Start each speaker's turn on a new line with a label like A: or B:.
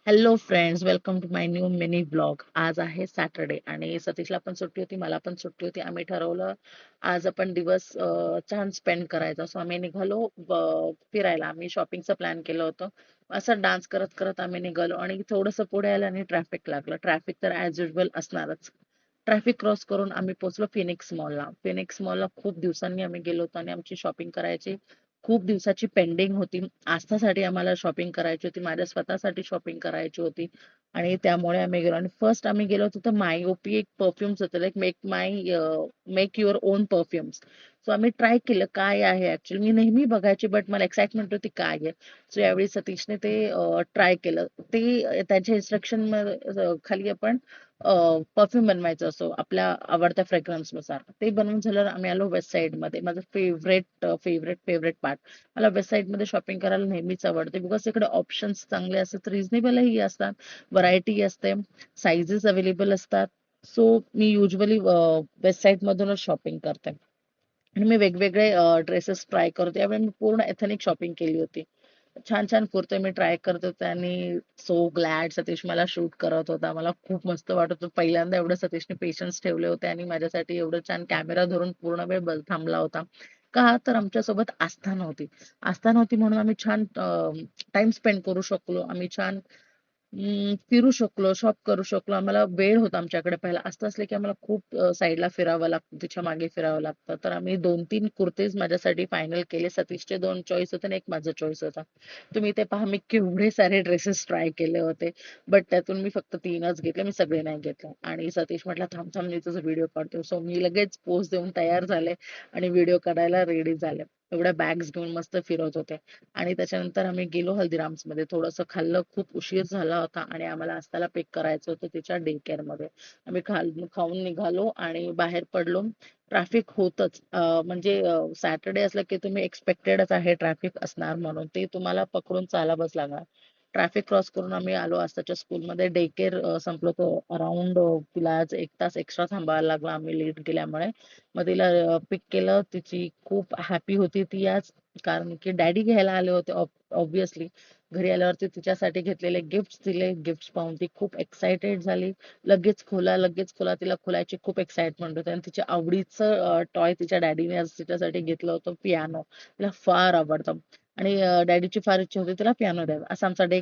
A: Hello friends, welcome to my new mini blog. आज आहे Saturday आणि सतीशला पण सुट्टी होती, मला पण सुट्टी होती. आम्ही ठरवलं आज आपण दिवस छान स्पेंड करायचा. सो आम्ही निघालो फिरायला. आम्ही शॉपिंगचं प्लॅन केलं होतं. असं डान्स करत करत आम्ही निघालो आणि थोडंसं पुढे आलं आणि ट्रॅफिक लागलं. ट्रॅफिक तर ॲज युजल असणारच. ट्रॅफिक क्रॉस करून आम्ही पोहोचलो फिनिक्स मॉलला. फिनिक्स मॉलला खूप दिवसांनी आम्ही गेलो होतो आणि आमची शॉपिंग करायची खूप दिवसाची पेंडिंग होती. आस्थासाठी आम्हाला शॉपिंग करायची होती, माझ्या स्वतःसाठी शॉपिंग करायची होती आणि त्यामुळे आम्ही गेलो. आणि फर्स्ट आम्ही गेलो होतो तर मायओपी एक परफ्युम्स होतं, like make your on perfumes. So आम्ही ट्राय केलं काय आहे ऍक्च्युली. मी नेहमी बघायची बट मला एक्साइटमेंट होती काय आहे. सो यावेळी सतीशने ते ट्राय केलं. ते त्यांच्या इन्स्ट्रक्शन खाली आपण परफ्यूम बनवायचा असो आपल्या आवडत्या फ्रेग्रन्स नुसार. ते बनवून झाल्यावर आम्ही आलो वेस्ट साईड मध्ये. माझं फेवरेट पार्ट. मला वेस्ट साईड मध्ये शॉपिंग करायला नेहमीच आवडते बिकॉज इकडे ऑप्शन्स चांगले असतात, रिझनेबलही असतात, व्हरायटी असते, साईजेस अवेलेबल असतात. सो मी युजली वेस्ट साईड मधूनच शॉपिंग करते आणि मी वेगवेगळे ड्रेसेस ट्राय करते. यावेळी मी पूर्ण एथनिक शॉपिंग केली होती. छान छान कुर्ते मी ट्राय करत होते आणि सो ग्लॅड सतीश मला शूट करत होता. मला खूप मस्त वाटत होतं. पहिल्यांदा एवढं सतीशने पेशन्स ठेवले होते आणि माझ्यासाठी एवढं छान कॅमेरा धरून पूर्ण वेळ थांबला होता. का तर आमच्यासोबत आस्था नव्हती. आस्था नव्हती म्हणून आम्ही छान टाइम स्पेंड करू शकलो. आम्ही छान फिरू शकलो, शॉप करू शकलो. आम्हाला वेळ होता आमच्याकडे. पहिला असतं असलं की आम्हाला खूप साईडला फिरावं लागतं, तिच्या मागे फिरावं लागतं. तर आम्ही 2-3 कुर्तेज माझ्यासाठी फायनल केले. सतीशचे 2 चॉईस होते आणि एक माझा चॉईस होता. तुम्ही ते पहा मी केवढे सारे ड्रेसेस ट्राय केले होते. बट त्यातून मी फक्त 3च घेतले. मी सगळे नाही घेतले. आणि सतीश म्हटला, "थांब थांब मी तुझा व्हिडिओ काढतो." सो मी लगेच पोज देऊन तयार झाले आणि व्हिडिओ काढायला रेडी झाले. एवढ्या बॅग्स घेऊन मस्त फिरत होते. आणि त्याच्यानंतर आम्ही गेलो हल्दीराम्समध्ये. थोडंसं खाल्लं, खूप उशीर झाला होता आणि आम्हाला आस्थाला पिक करायचं होतं तिच्या डे केअरमध्ये. आम्ही खाऊन निघालो आणि बाहेर पडलो. ट्रॅफिक होतंच. म्हणजे सॅटर्डे असलं की तुम्ही एक्स्पेक्टेडच आहे ट्रॅफिक असणार म्हणून. ते तुम्हाला पकडून चालावंच लागणार. ट्रॅफिक क्रॉस करून आम्ही आलो आस्थाच्या स्कूलमध्ये. डे केअर संपलं होतं अराउंड. तिला आज 1 तास एक्स्ट्रा थांबायला लागला आम्ही लेट गेल्यामुळे. मग तिला पिक केलं. तिची खूप हॅपी होती ती आज. कारण की डॅडी घ्यायला आले होते ऑब्व्हियसली. घरी आल्यावरती तिच्यासाठी घेतलेले गिफ्ट्स दिले. गिफ्ट्स पाहून ती खूप एक्साइटेड झाली. लगेच खोला. तिला खोलायची खूप एक्साइटमेंट होती आणि तिच्या आवडीचं टॉय तिच्या डॅडीने आज तिच्यासाठी घेतलं होतं, पियानो. तिला फार आवडतं आणि डॅडीची फार इच्छा होती तिला पियानो द्यावा. असा आमचा डे